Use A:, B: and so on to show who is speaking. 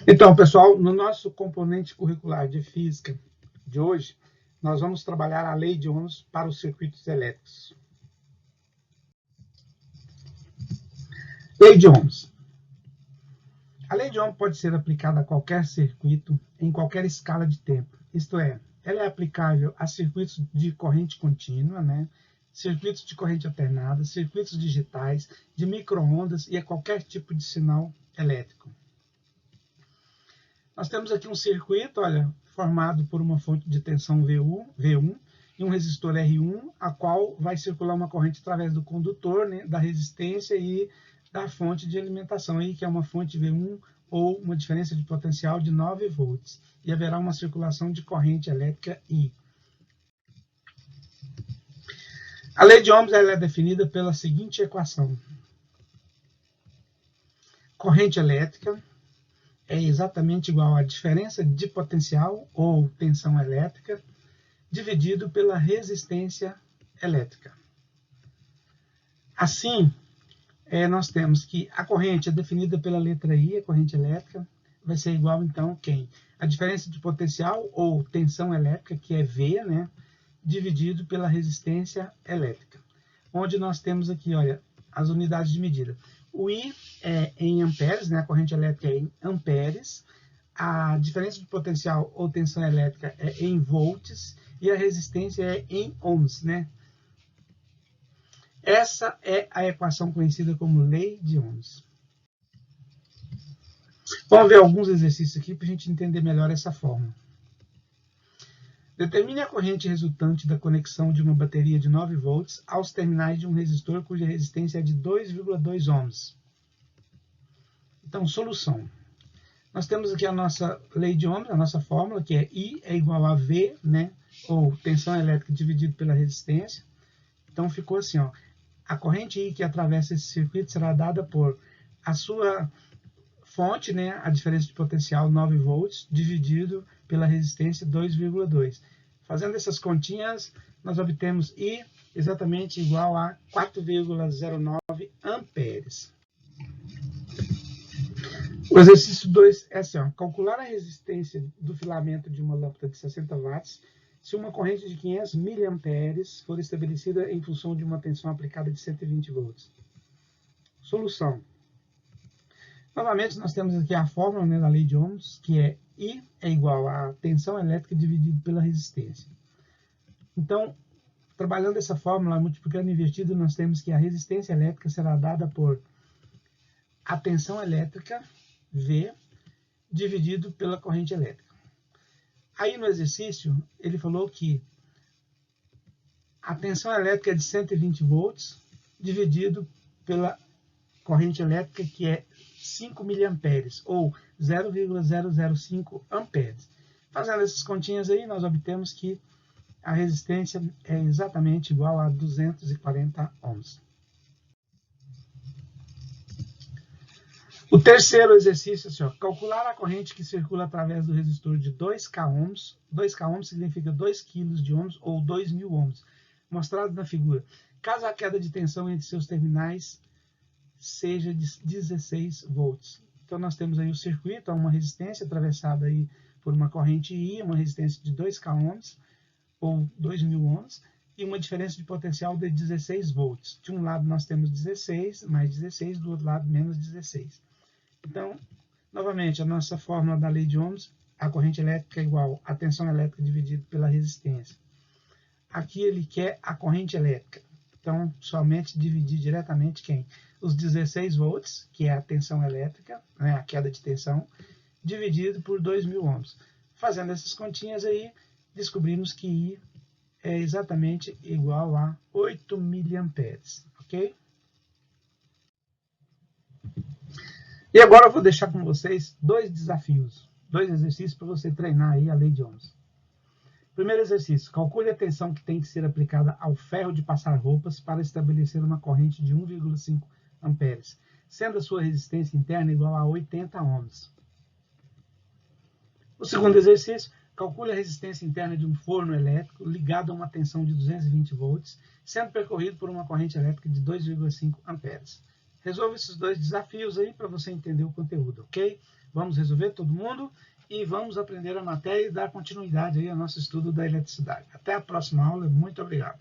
A: Então, pessoal, no nosso componente curricular de física de hoje, nós vamos trabalhar a lei de Ohms para os circuitos elétricos. Lei de Ohms. A lei de Ohms pode ser aplicada a qualquer circuito em qualquer escala de tempo. Isto é, ela é aplicável a circuitos de corrente contínua, circuitos de corrente alternada, circuitos digitais, de micro-ondas e a qualquer tipo de sinal elétrico. Nós temos aqui um circuito, olha, formado por uma fonte de tensão V1 e um resistor R1, a qual vai circular uma corrente através do condutor, da resistência e da fonte de alimentação, aí, que é uma fonte V1 ou uma diferença de potencial de 9 volts. E haverá uma circulação de corrente elétrica I. A lei de Ohms ela é definida pela seguinte equação. Corrente elétrica é exatamente igual à diferença de potencial ou tensão elétrica dividido pela resistência elétrica. Assim, nós temos que a corrente é definida pela letra I, a corrente elétrica, vai ser igual, então, a diferença de potencial ou tensão elétrica, que é V, dividido pela resistência elétrica. Onde nós temos aqui, olha, as unidades de medida. O I é em amperes, a corrente elétrica é em amperes, a diferença de potencial ou tensão elétrica é em volts e a resistência é em ohms, Essa é a equação conhecida como lei de Ohms. Vamos ver alguns exercícios aqui para a gente entender melhor essa fórmula. Determine a corrente resultante da conexão de uma bateria de 9 volts aos terminais de um resistor cuja resistência é de 2,2 ohms. Então, solução. Nós temos aqui a nossa lei de Ohms, a nossa fórmula, que é I é igual a V, ou tensão elétrica dividido pela resistência. Então, ficou assim, ó. A corrente I que atravessa esse circuito será dada por a sua fonte, a diferença de potencial 9 volts, dividido pela resistência 2,2. Fazendo essas continhas, nós obtemos I exatamente igual a 4,09 amperes. O exercício 2 é assim, ó, calcular a resistência do filamento de uma lâmpada de 60 watts se uma corrente de 500 miliamperes for estabelecida em função de uma tensão aplicada de 120 volts. Solução. Novamente, nós temos aqui a fórmula da lei de Ohms, que é I é igual a tensão elétrica dividido pela resistência. Então, trabalhando essa fórmula, multiplicando e invertido, nós temos que a resistência elétrica será dada por a tensão elétrica, V, dividido pela corrente elétrica. Aí no exercício, ele falou que a tensão elétrica é de 120 volts, dividido pela corrente elétrica, que é 5 miliamperes, ou 0,005 amperes. Fazendo essas continhas aí, nós obtemos que a resistência é exatamente igual a 240 ohms. O terceiro exercício é assim, ó, calcular a corrente que circula através do resistor de 2K ohms. 2K ohms significa 2 kg de ohms ou 2.000 ohms, mostrado na figura. Caso a queda de tensão entre seus terminais seja de 16 volts. Então, nós temos aí o circuito, uma resistência atravessada aí por uma corrente I, uma resistência de 2K ohms, ou 2.000 ohms, e uma diferença de potencial de 16 volts. De um lado, nós temos 16, mais 16, do outro lado, menos 16. Então, novamente, a nossa fórmula da lei de Ohms, a corrente elétrica é igual a tensão elétrica dividida pela resistência. Aqui ele quer a corrente elétrica. Então, somente dividir diretamente os 16 volts, que é a tensão elétrica, a queda de tensão, dividido por 2.000 ohms. Fazendo essas continhas aí, descobrimos que I é exatamente igual a 8 miliamperes, ok? E agora eu vou deixar com vocês dois desafios, dois exercícios para você treinar aí a lei de Ohms. Primeiro exercício, calcule a tensão que tem que ser aplicada ao ferro de passar roupas para estabelecer uma corrente de 1,5 amperes, sendo a sua resistência interna igual a 80 ohms. O segundo exercício, calcule a resistência interna de um forno elétrico ligado a uma tensão de 220 volts, sendo percorrido por uma corrente elétrica de 2,5 amperes. Resolva esses dois desafios aí para você entender o conteúdo, ok? Vamos resolver todo mundo e vamos aprender a matéria e dar continuidade aí ao nosso estudo da eletricidade. Até a próxima aula. Muito obrigado.